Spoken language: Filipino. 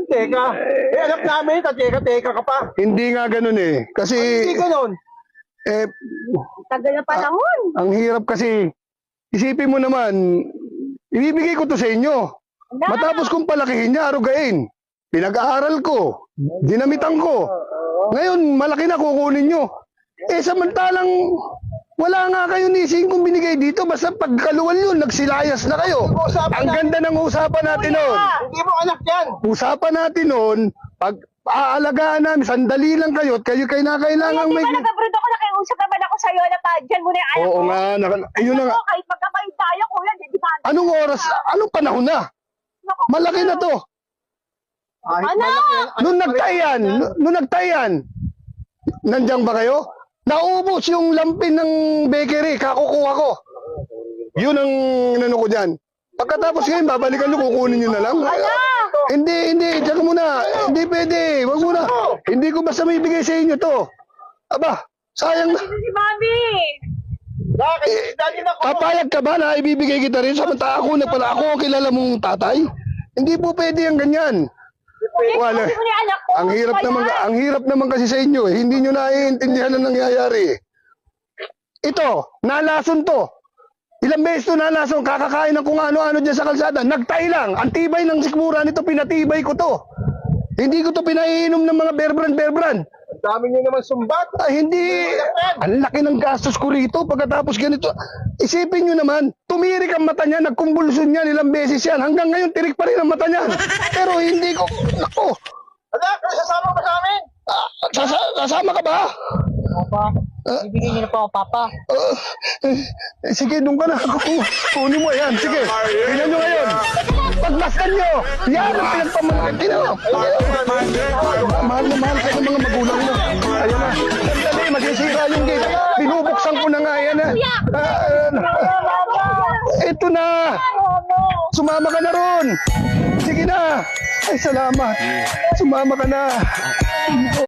Teka. Alam namin, teka ka pa. Hindi nga ganun eh. Kasi, Hindi ganun. Tagal na panahon. ang hirap kasi, isipin mo naman, ibibigay ko to sa inyo. Matapos kong palakihin niya, arugain. Pinag-aaral ko, dinamitan ko. Ngayon, malaki na kukunin nyo. Samantalang, wala nga kayo ni Singkong binigay dito. Basta pagkaluwal yun, nagsilayas na kayo. Ang ganda ng usapan natin noon. Hindi mo anak yan. Usapan natin noon, pag aalagaan namin, sandali lang kayo at kayo na kailangan Hindi may... ba nag-abroad ako, nakiusap naman ako sa'yo na dyan mo na yung anak Oo ko. nga, ayun na nga. Ako, kahit magkapayod tayo, kuya, di ba? Anong oras, anong panahon na? Naku, Malaki na to. Nung nagtayan, nandiyan ba kayo? Naubos yung lampin ng bakery, kakukuha ko. Yun ang inano ko dyan. Pagkatapos ngayon, babalikan nyo, kukunin nyo na lang. Hindi, tsaka muna. Hindi pwede, wag muna. Hindi ko basta may bigay sa inyo to. Aba, sayang na. si Mami. Papayag ka ba na ibibigay kita rin? Samantala ako na pala, ako ang kilala mong tatay. Hindi po pwede ang ganyan. Wala. Kasi mo na yung anak ko. Ang hirap naman kasi sa inyo eh. Hindi nyo naiintindihan ang nangyayari. Ito, nalason to. Ilang beses to nalason, kakakain ng kung ano-ano dyan sa kalsada. Nagtay lang. Ang tibay ng sikmura nito, pinatibay ko to. Hindi ko to pinaiinom ng mga bear brand. Dami nyo naman sumbat. Hindi. Ang laki ng gastos ko rito pagkatapos ganito. Isipin nyo naman, tumirik ang mata niya, nagkumbulsyon yan, ilang beses yan. Hanggang ngayon, tirik pa rin ang mata niya. Pero hindi ko, nako. Anak, sasama ka sa amin. Sasama ka ba? Papa, ibigay niyo na po ako, Papa. Sige, doon ka na. Kunin mo yan. Sige, tingnan nyo ngayon. Pagmasdan nyo. Yan ang pinagpamalaki. Tingnan mo. Mahal na mahal ka ng mga magulang mo. Ayan na. Sandali, masisira yung gate. Binubuksan ko na nga yan. Ito na. Sumama ka na ron. Sige na. Ay, salamat. Sumama ka na.